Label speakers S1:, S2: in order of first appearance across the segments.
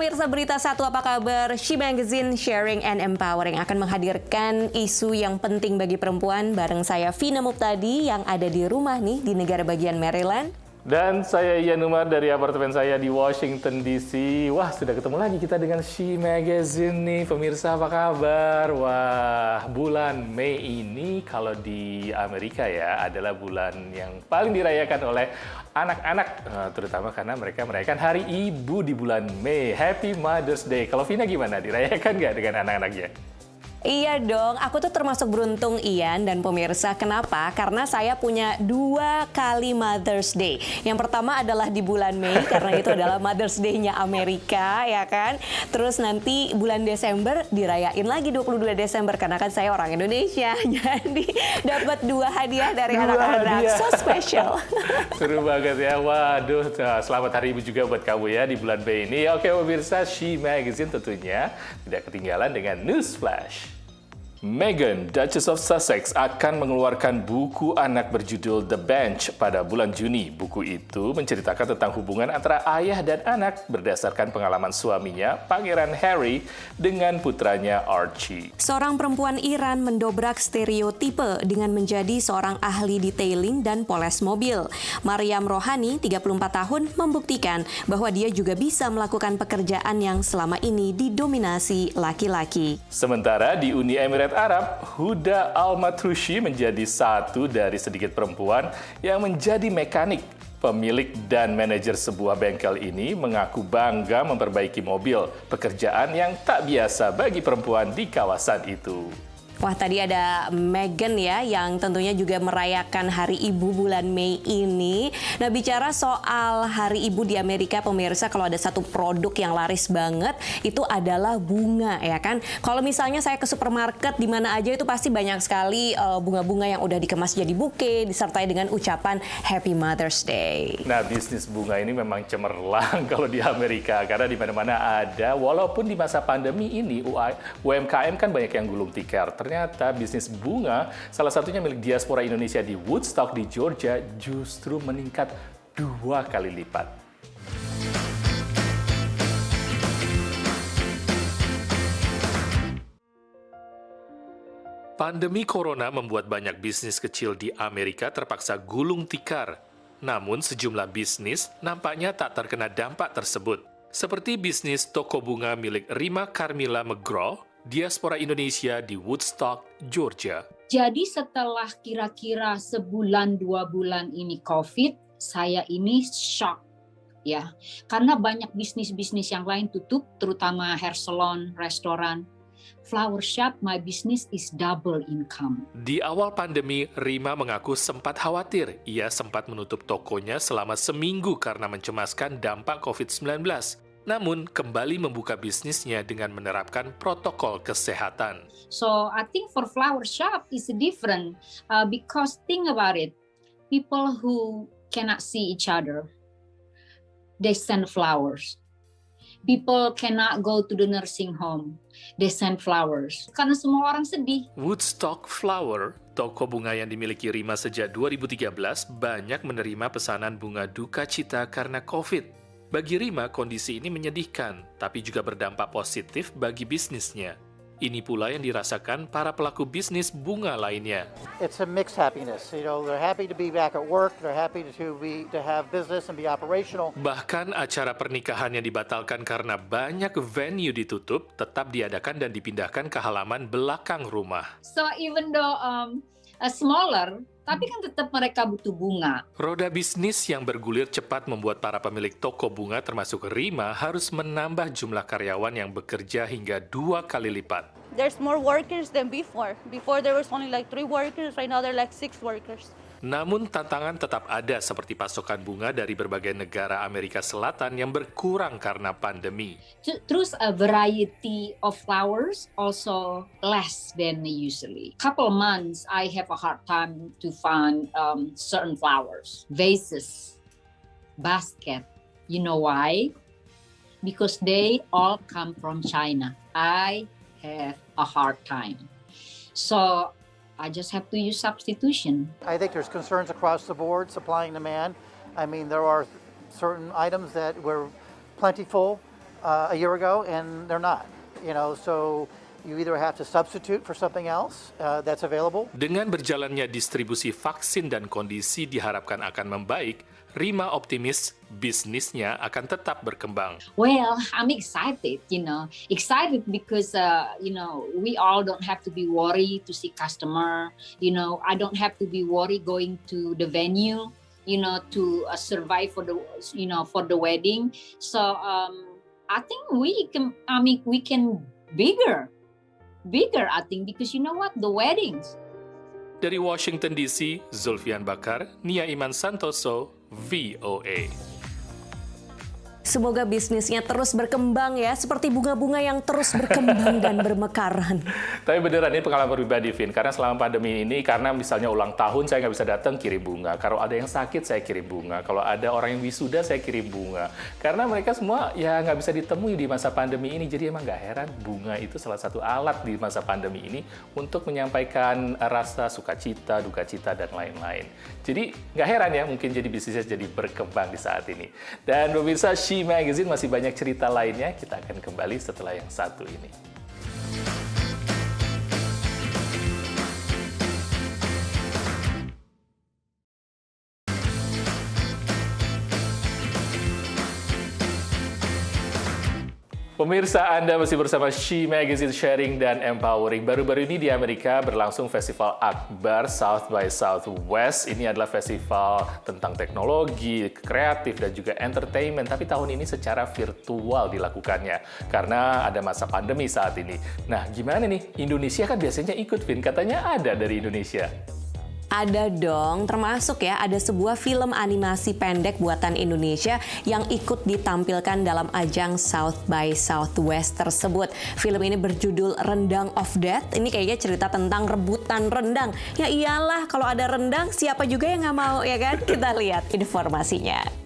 S1: pemirsa Berita Satu, apa kabar? She Magazine Sharing and Empowering akan menghadirkan isu yang penting bagi perempuan bareng saya Vina Muptadi yang ada di rumah nih di negara bagian Maryland.
S2: Dan saya Ian Umar dari apartemen saya di Washington DC. Wah, sudah ketemu lagi kita dengan She Magazine nih. Pemirsa, apa kabar? Wah, bulan Mei ini kalau di Amerika ya adalah bulan yang paling dirayakan oleh anak-anak. Terutama karena mereka merayakan Hari Ibu di bulan Mei. Happy Mother's Day. Kalau Vina gimana? Dirayakan nggak dengan anak-anaknya?
S1: Iya dong, aku tuh termasuk beruntung Ian dan pemirsa. Kenapa? Karena saya punya 2 kali Mother's Day. Yang pertama adalah di bulan Mei, karena itu adalah Mother's Day-nya Amerika, ya kan? Terus nanti bulan Desember dirayain lagi 22 Desember, karena kan saya orang Indonesia. Jadi dapat 2 hadiah dari anak-anak. So special.
S2: Seru banget ya. Waduh, selamat Hari Ibu juga buat kamu ya di bulan Mei ini. Oke pemirsa, She Magazine tentunya tidak ketinggalan dengan News Flash. Meghan, Duchess of Sussex, akan mengeluarkan buku anak berjudul The Bench pada bulan Juni. Buku itu menceritakan tentang hubungan antara ayah dan anak berdasarkan pengalaman suaminya, Pangeran Harry, dengan putranya Archie.
S1: Seorang perempuan Iran mendobrak stereotipe dengan menjadi seorang ahli detailing dan poles mobil. Maryam Rohani, 34 tahun, membuktikan bahwa dia juga bisa melakukan pekerjaan yang selama ini didominasi laki-laki.
S2: Sementara di Uni Emirat Arab, Huda Al-Matrushi menjadi satu dari sedikit perempuan yang menjadi mekanik. Pemilik dan manajer sebuah bengkel ini mengaku bangga memperbaiki mobil, pekerjaan yang tak biasa bagi perempuan di kawasan itu.
S1: Wah, tadi ada Meghan ya yang tentunya juga merayakan Hari Ibu bulan Mei ini. Nah, bicara soal Hari Ibu di Amerika, pemirsa, kalau ada satu produk yang laris banget itu adalah bunga, ya kan? Kalau misalnya saya ke supermarket di mana aja itu pasti banyak sekali bunga-bunga yang udah dikemas jadi buke disertai dengan ucapan Happy Mother's Day.
S2: Nah, bisnis bunga ini memang cemerlang kalau di Amerika karena di mana-mana ada. Walaupun di masa pandemi ini UMKM kan banyak yang gulung tikar. Ternyata bisnis bunga, salah satunya milik diaspora Indonesia di Woodstock di Georgia, justru meningkat 2 kali lipat. Pandemi Corona membuat banyak bisnis kecil di Amerika terpaksa gulung tikar. Namun sejumlah bisnis nampaknya tak terkena dampak tersebut. Seperti bisnis toko bunga milik Rima Carmilla McGraw, diaspora Indonesia di Woodstock, Georgia.
S3: Jadi setelah kira-kira sebulan 2 bulan ini COVID, saya ini shock ya. Karena banyak bisnis-bisnis yang lain tutup, terutama hair salon, restoran. Flower shop, my business is double income.
S2: Di awal pandemi, Rima mengaku sempat khawatir. Ia sempat menutup tokonya selama seminggu karena mencemaskan dampak COVID-19. Namun, kembali membuka bisnisnya dengan menerapkan protokol kesehatan.
S3: So, I think for flower shop is different because think about it. People who cannot see each other, they send flowers. People cannot go to the nursing home, they send flowers. Karena semua orang sedih.
S2: Woodstock Flower, toko bunga yang dimiliki Rima sejak 2013, banyak menerima pesanan bunga duka cita karena COVID. Bagi Rima, kondisi ini menyedihkan, tapi juga berdampak positif bagi bisnisnya. Ini pula yang dirasakan para pelaku bisnis bunga lainnya.
S4: It's a mixed happiness. You know, they're happy to be back at work, they're happy to have business and be operational.
S2: Bahkan acara pernikahan yang dibatalkan karena banyak venue ditutup tetap diadakan dan dipindahkan ke halaman belakang rumah.
S3: So even though smaller, tapi kan tetap mereka butuh bunga.
S2: Roda bisnis yang bergulir cepat membuat para pemilik toko bunga termasuk Rima harus menambah jumlah karyawan yang bekerja hingga 2 kali lipat.
S5: There's more workers than before. Before there was only like 3 workers, right now there are like 6 workers.
S2: Namun tantangan tetap ada seperti pasokan bunga dari berbagai negara Amerika Selatan yang berkurang karena pandemi.
S3: Terus a variety of flowers also less than usually. Couple months I have a hard time to find certain flowers, vases, basket. You know why? Because they all come from China. I have a hard time. So I just have to use substitution.
S4: I think there's concerns across the board, supply and demand. I mean, there are certain items that were plentiful a year ago, and they're not. So you either have to substitute for something else that's available.
S2: Dengan berjalannya distribusi vaksin dan kondisi diharapkan akan membaik, Rima optimis bisnisnya akan tetap berkembang.
S3: Well, I'm excited, excited because, we all don't have to be worried to see customer. I don't have to be worried going to the venue, to survive for the wedding. So I think we can bigger, I think, because you know what, the weddings.
S2: Dari Washington DC, Zulfian Bakar, Nia Iman Santoso, VOA.
S1: Semoga bisnisnya terus berkembang ya, seperti bunga-bunga yang terus berkembang dan bermekaran.
S2: Tapi beneran ini pengalaman pribadi, Vin. Karena selama pandemi ini, karena misalnya ulang tahun saya nggak bisa datang, kirim bunga. Kalau ada yang sakit, saya kirim bunga. Kalau ada orang yang wisuda, saya kirim bunga. Karena mereka semua ya nggak bisa ditemui di masa pandemi ini. Jadi emang nggak heran, bunga itu salah satu alat di masa pandemi ini untuk menyampaikan rasa sukacita, duka cita, dan lain-lain. Jadi nggak heran ya, mungkin jadi bisnisnya jadi berkembang di saat ini. Dan pemirsa, She Magazine masih banyak cerita lainnya. Kita akan kembali setelah yang satu ini. Pemirsa, Anda masih bersama She Magazine, sharing dan empowering. Baru-baru ini di Amerika berlangsung festival akbar South by Southwest. Ini adalah festival tentang teknologi, kreatif, dan juga entertainment. Tapi tahun ini secara virtual dilakukannya karena ada masa pandemi saat ini. Nah, gimana nih? Indonesia kan biasanya ikut, Vin. Katanya ada dari Indonesia.
S1: Ada dong, termasuk ya ada sebuah film animasi pendek buatan Indonesia yang ikut ditampilkan dalam ajang South by Southwest tersebut. Film ini berjudul Rendang of Death. Ini kayaknya cerita tentang rebutan rendang. Ya iyalah, kalau ada rendang siapa juga yang nggak mau, ya kan? Kita lihat informasinya.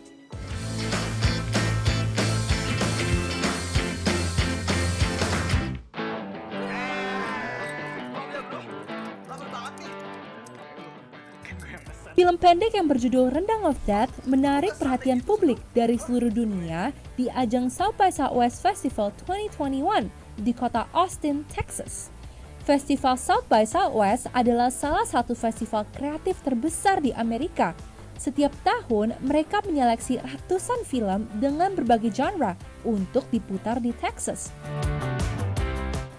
S6: Film pendek yang berjudul Rendang of Death menarik perhatian publik dari seluruh dunia di ajang South by Southwest Festival 2021 di kota Austin, Texas. Festival South by Southwest adalah salah satu festival kreatif terbesar di Amerika. Setiap tahun, mereka menyeleksi ratusan film dengan berbagai genre untuk diputar di Texas.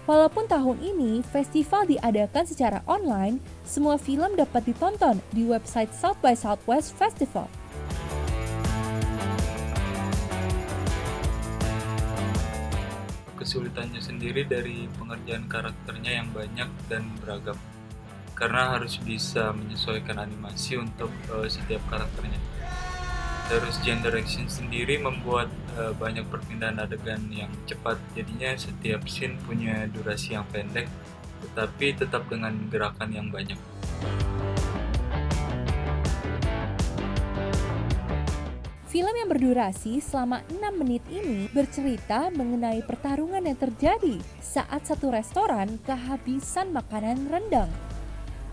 S6: Walaupun tahun ini festival diadakan secara online, semua film dapat ditonton di website South by Southwest Festival.
S7: Kesulitannya sendiri dari pengerjaan karakternya yang banyak dan beragam, karena harus bisa menyesuaikan animasi untuk setiap karakternya. Terus gender action sendiri membuat banyak perpindahan adegan yang cepat, jadinya setiap scene punya durasi yang pendek, tetapi tetap dengan gerakan yang banyak.
S6: Film yang berdurasi selama 6 menit ini bercerita mengenai pertarungan yang terjadi saat satu restoran kehabisan makanan rendang.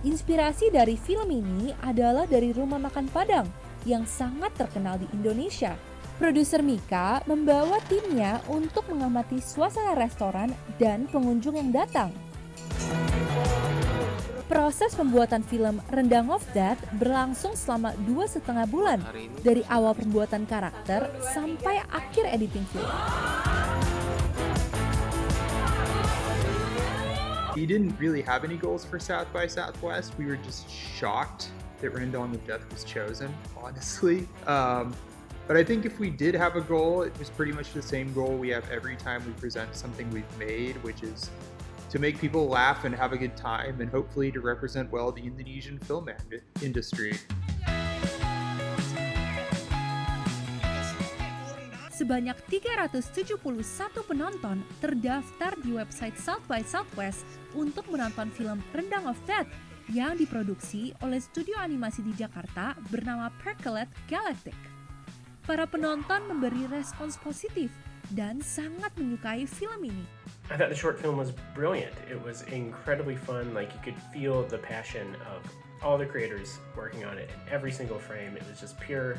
S6: Inspirasi dari film ini adalah dari rumah makan Padang yang sangat terkenal di Indonesia. Produser Mika membawa timnya untuk mengamati suasana restoran dan pengunjung yang datang. Proses pembuatan film Rendang of Death berlangsung selama 2,5 bulan, dari awal pembuatan karakter sampai akhir editing film.
S8: We didn't really have any goals for South by Southwest. We were just shocked that Rendang of Death was chosen, honestly. But I think if we did have a goal, it was pretty much the same goal we have every time we present something we've made, which is to make people laugh and have a good time, and hopefully to represent well the Indonesian film industry.
S6: Sebanyak 371 penonton terdaftar di website South by Southwest untuk menonton film Rendang of Death yang diproduksi oleh studio animasi di Jakarta bernama Percolate Galactic. Para penonton memberi respons positif dan sangat menyukai film ini.
S9: I thought the short film was brilliant. It was incredibly fun. Like, you could feel the passion of all the creators working on it. In every single frame, it was just pure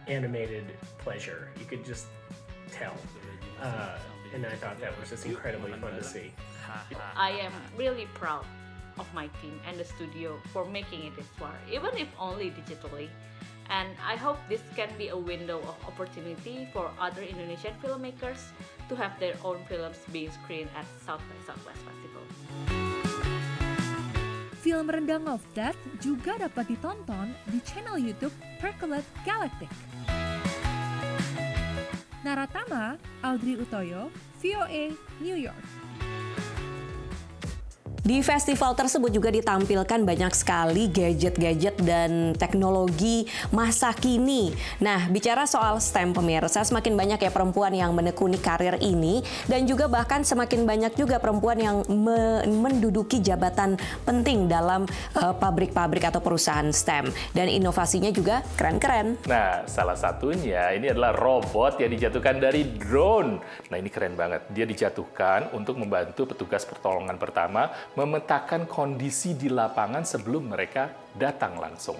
S9: animated pleasure. You could just tell. And I thought that was just incredibly fun to see.
S10: I am really proud of my team and the studio for making it this far, even if only digitally. And I hope this can be a window of opportunity for other Indonesian filmmakers to have their own films being screened at South by Southwest Festival.
S6: Film Rendang of Death juga dapat ditonton di channel YouTube Percolate Galactic. Naratama, Audrey Utoyo, VOA, New York.
S1: Di festival tersebut juga ditampilkan banyak sekali gadget-gadget dan teknologi masa kini. Nah, bicara soal STEM pemirsa, semakin banyak ya perempuan yang menekuni karir ini dan juga bahkan semakin banyak juga perempuan yang menduduki jabatan penting dalam pabrik-pabrik atau perusahaan STEM. Dan inovasinya juga keren-keren.
S2: Nah, salah satunya ini adalah robot yang dijatuhkan dari drone. Nah, ini keren banget. Dia dijatuhkan untuk membantu petugas pertolongan pertama memetakan kondisi di lapangan sebelum mereka datang langsung.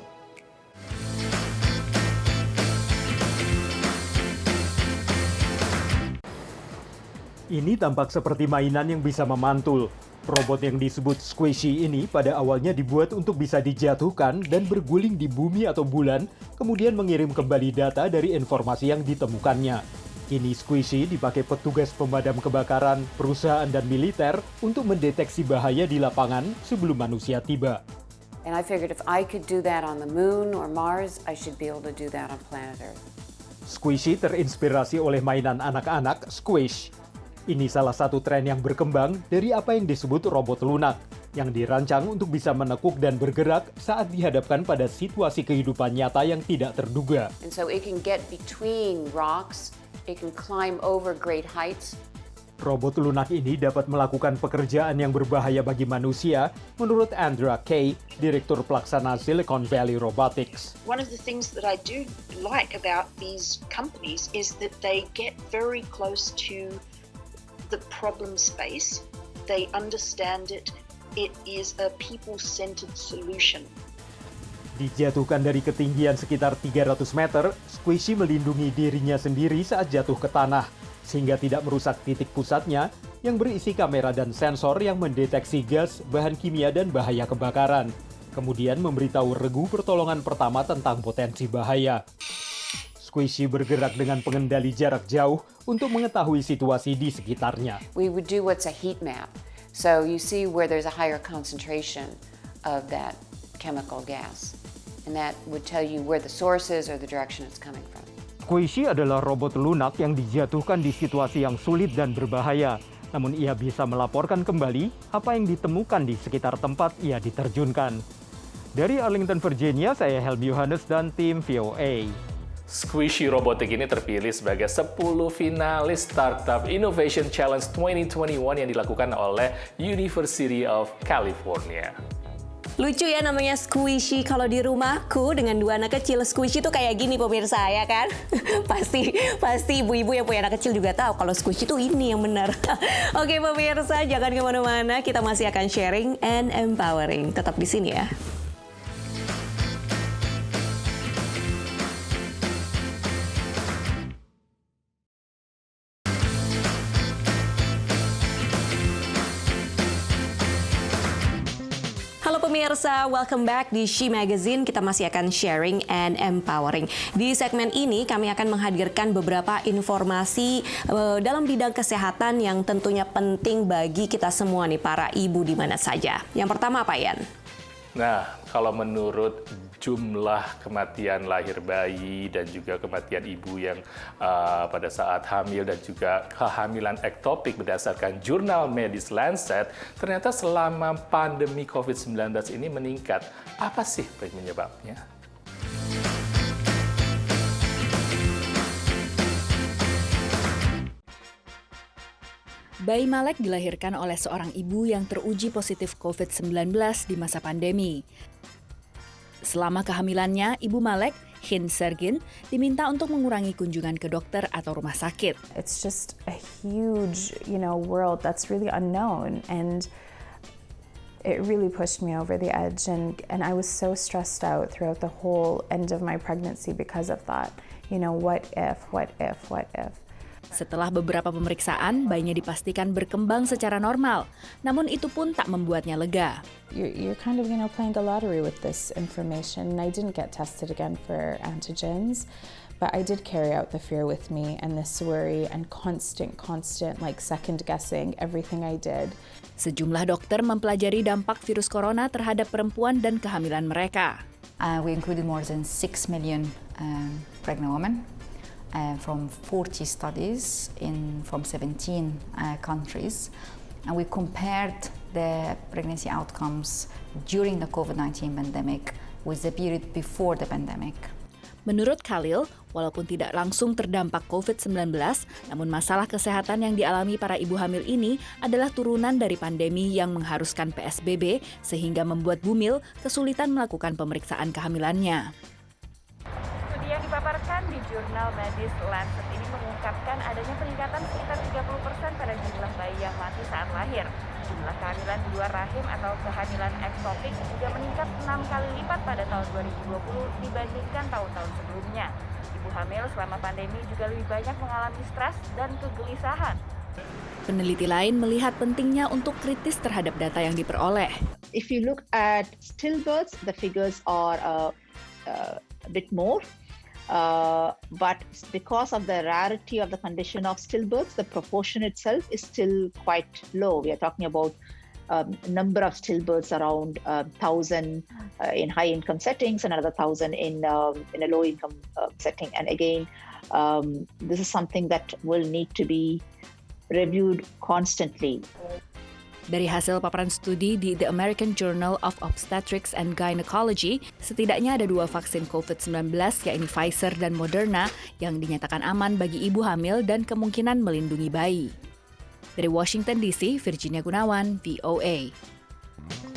S11: Ini tampak seperti mainan yang bisa memantul. Robot yang disebut Squishy ini pada awalnya dibuat untuk bisa dijatuhkan dan berguling di bumi atau bulan, kemudian mengirim kembali data dari informasi yang ditemukannya. Kini Squishy dipakai petugas pemadam kebakaran, perusahaan dan militer untuk mendeteksi bahaya di lapangan sebelum manusia tiba.
S12: And I figured if I could do that on the moon or Mars, I should be able to do that on planet Earth.
S11: Squishy terinspirasi oleh mainan anak-anak Squish. Ini salah satu tren yang berkembang dari apa yang disebut robot lunak, yang dirancang untuk bisa menekuk dan bergerak saat dihadapkan pada situasi kehidupan nyata yang tidak terduga.
S12: And so it can get between rocks. It can climb over great heights.
S11: Robot lunak ini dapat melakukan pekerjaan yang berbahaya bagi manusia, menurut Andra Kay, Direktur Pelaksana Silicon Valley Robotics.
S13: One of the things that I do like about these companies is that they get very close to the problem space. They understand it. It is a people-centered solution.
S11: Dijatuhkan dari ketinggian sekitar 300 meter, Squishy melindungi dirinya sendiri saat jatuh ke tanah, sehingga tidak merusak titik pusatnya yang berisi kamera dan sensor yang mendeteksi gas, bahan kimia, dan bahaya kebakaran. Kemudian memberitahu regu pertolongan pertama tentang potensi bahaya. Squishy bergerak dengan pengendali jarak jauh untuk mengetahui situasi di sekitarnya.
S12: We would do what's a heat map. So you see where there's a higher concentration of that chemical gas. And that would tell you where the source is or the direction it's coming from.
S11: Squishy adalah robot lunak yang dijatuhkan di situasi yang sulit dan berbahaya. Namun ia bisa melaporkan kembali apa yang ditemukan di sekitar tempat ia diterjunkan. Dari Arlington, Virginia, saya Helmi Yohanes dan tim VOA.
S2: Squishy Robotik ini terpilih sebagai 10 finalis Startup Innovation Challenge 2021 yang dilakukan oleh University of California.
S1: Lucu ya namanya Squishy. Kalau di rumahku dengan 2 anak kecil, Squishy tuh kayak gini pemirsa ya kan. pasti ibu-ibu yang punya anak kecil juga tahu kalau Squishy tuh ini yang benar. Oke pemirsa, jangan kemana-mana. Kita masih akan sharing and empowering. Tetap di sini ya. Halo pemirsa, welcome back di She Magazine. Kita masih akan sharing and empowering. Di segmen ini kami akan menghadirkan beberapa informasi dalam bidang kesehatan yang tentunya penting bagi kita semua nih, para ibu di mana saja. Yang pertama apa, Yan?
S2: Nah, kalau menurut jumlah kematian lahir bayi dan juga kematian ibu yang pada saat hamil dan juga kehamilan ektopik berdasarkan jurnal medis Lancet, ternyata selama pandemi COVID-19 ini meningkat. Apa sih penyebabnya?
S14: Bayi Malek dilahirkan oleh seorang ibu yang teruji positif COVID-19 di masa pandemi. Selama kehamilannya, Ibu Malek, Hind Sergin, diminta untuk mengurangi kunjungan ke dokter atau rumah sakit.
S15: It's just a huge, world that's really unknown, and it really pushed me over the edge, and I was so stressed out throughout the whole end of my pregnancy because of that. What if?
S14: Setelah beberapa pemeriksaan, bayinya dipastikan berkembang secara normal. Namun itu pun tak membuatnya lega.
S15: You're kind of, playing a lottery with this information. I didn't get tested again for antigens, but I did carry out the fear with me and this worry and constant, second guessing everything I did.
S14: Sejumlah dokter mempelajari dampak virus corona terhadap perempuan dan kehamilan mereka.
S16: We included more than 6 million pregnant women from 40 studies from 17 countries. And we compared the pregnancy outcomes during the COVID-19 pandemic with the period before the pandemic.
S14: Menurut Khalil, walaupun tidak langsung terdampak COVID-19, namun masalah kesehatan yang dialami para ibu hamil ini adalah turunan dari pandemi yang mengharuskan PSBB sehingga membuat Bumil kesulitan melakukan pemeriksaan kehamilannya.
S17: Studi yang dipaparkan di jurnal medis Lancet ini mengungkapkan adanya peningkatan sekitar 30% pada jumlah bayi yang mati saat lahir. Jumlah kehamilan di luar rahim atau kehamilan ektopik juga meningkat 6 kali lipat pada tahun 2020 dibandingkan tahun-tahun sebelumnya. Ibu hamil selama pandemi juga lebih banyak mengalami stres dan kegelisahan.
S14: Peneliti lain melihat pentingnya untuk kritis terhadap data yang diperoleh.
S18: If you look at stillbirths, the figures are a bit more. But because of the rarity of the condition of stillbirths, the proportion itself is still quite low. We are talking about number of stillbirths around 1,000 in high-income settings and another 1,000 in a low-income setting. And again, this is something that will need to be reviewed constantly.
S14: Dari hasil paparan studi di The American Journal of Obstetrics and Gynecology, setidaknya ada 2 vaksin COVID-19, yakni Pfizer dan Moderna, yang dinyatakan aman bagi ibu hamil dan kemungkinan melindungi bayi. Dari Washington DC, Virginia Gunawan, VOA.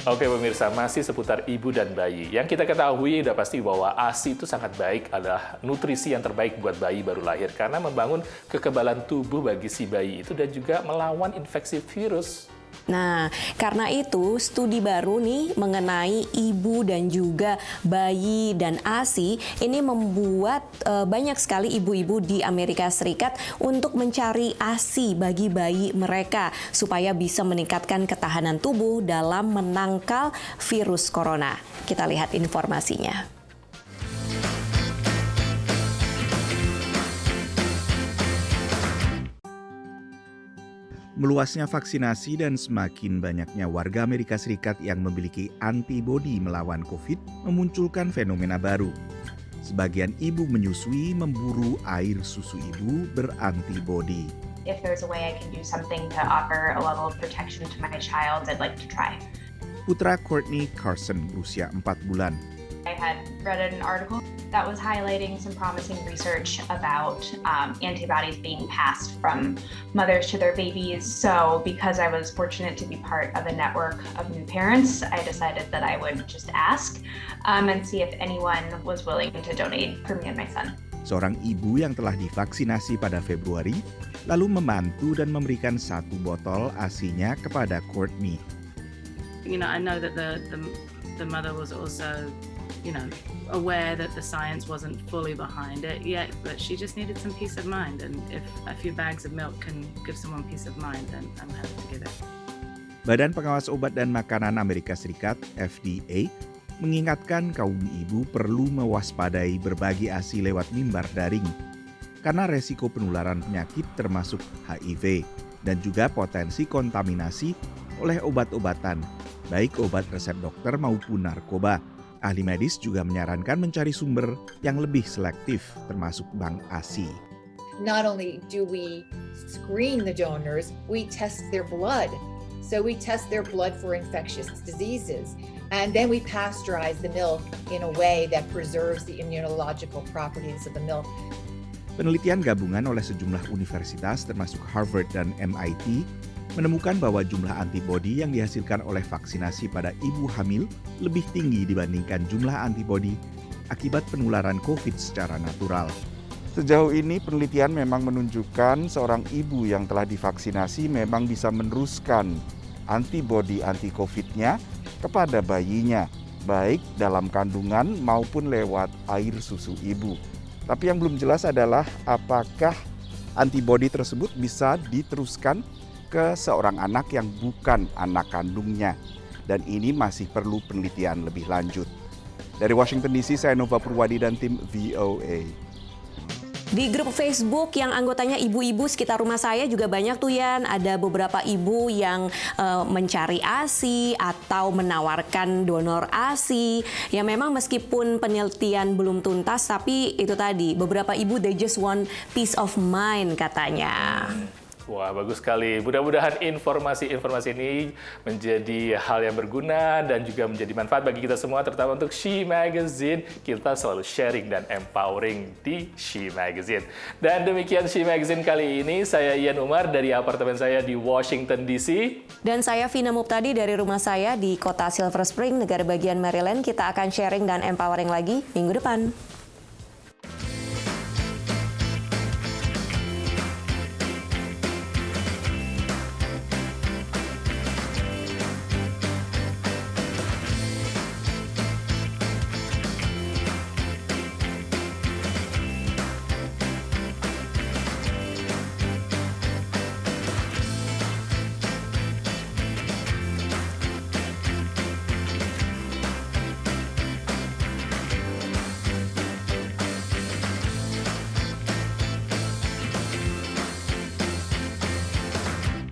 S2: Oke pemirsa, masih seputar ibu dan bayi. Yang kita ketahui udah pasti bahwa ASI itu sangat baik, adalah nutrisi yang terbaik buat bayi baru lahir karena membangun kekebalan tubuh bagi si bayi itu dan juga melawan infeksi virus.
S1: Nah, karena itu studi baru nih mengenai ibu dan juga bayi dan ASI ini membuat banyak sekali ibu-ibu di Amerika Serikat untuk mencari ASI bagi bayi mereka supaya bisa meningkatkan ketahanan tubuh dalam menangkal virus corona. Kita lihat informasinya.
S19: Meluasnya vaksinasi dan semakin banyaknya warga Amerika Serikat yang memiliki antibodi melawan COVID memunculkan fenomena baru. Sebagian ibu menyusui memburu air susu ibu berantibodi.
S20: If there's a way I can do something to offer a level of protection to my child, I'd like to try.
S19: Putra Courtney Carson berusia 4 bulan.
S20: I had read an article that was highlighting some promising research about antibodies being passed from mothers to their babies. So because I was fortunate to be part of a network of new parents, I decided that I would just ask and see if anyone was willing to donate for me and my son.
S19: Seorang ibu yang telah divaksinasi pada Februari, lalu membantu dan memberikan 1 botol ASI-nya kepada Courtney.
S21: I know that the mother was also aware that the science wasn't fully behind it yet, but she just needed some peace of mind. And if a few bags of milk can give someone peace of mind, then I'm happy to give it.
S19: Badan Pengawas Obat dan Makanan Amerika Serikat, FDA, mengingatkan kaum ibu perlu mewaspadai berbagi ASI lewat mimbar daring karena resiko penularan penyakit termasuk HIV dan juga potensi kontaminasi oleh obat-obatan, baik obat resep dokter maupun narkoba. Ahli medis juga menyarankan mencari sumber yang lebih selektif, termasuk bank ASI.
S22: Not only do we screen the donors, we test their blood. So we test their blood for infectious diseases. And then we pasteurize the milk in a way that preserves the immunological properties of the milk.
S19: Penelitian gabungan oleh sejumlah universitas termasuk Harvard dan MIT menemukan bahwa jumlah antibodi yang dihasilkan oleh vaksinasi pada ibu hamil lebih tinggi dibandingkan jumlah antibodi akibat penularan COVID secara natural. Sejauh ini penelitian memang menunjukkan seorang ibu yang telah divaksinasi memang bisa meneruskan antibodi anti-COVID-nya kepada bayinya, baik dalam kandungan maupun lewat air susu ibu. Tapi yang belum jelas adalah apakah Antibodi tersebut bisa diteruskan ke seorang anak yang bukan anak kandungnya. Dan ini masih perlu penelitian lebih lanjut. Dari Washington DC, saya Nova Purwadi dan tim VOA.
S1: Di grup Facebook yang anggotanya ibu-ibu sekitar rumah saya juga banyak tuh Yan. Ada beberapa ibu yang mencari ASI atau menawarkan donor ASI. Ya memang meskipun penelitian belum tuntas, tapi itu tadi beberapa ibu they just want peace of mind katanya.
S2: Wah, bagus sekali. Mudah-mudahan informasi-informasi ini menjadi hal yang berguna dan juga menjadi manfaat bagi kita semua, terutama untuk She Magazine. Kita selalu sharing dan empowering di She Magazine. Dan demikian She Magazine kali ini. Saya Ian Umar dari apartemen saya di Washington DC.
S1: Dan saya Vina Muptadi dari rumah saya di kota Silver Spring, negara bagian Maryland. Kita akan sharing dan empowering lagi minggu depan.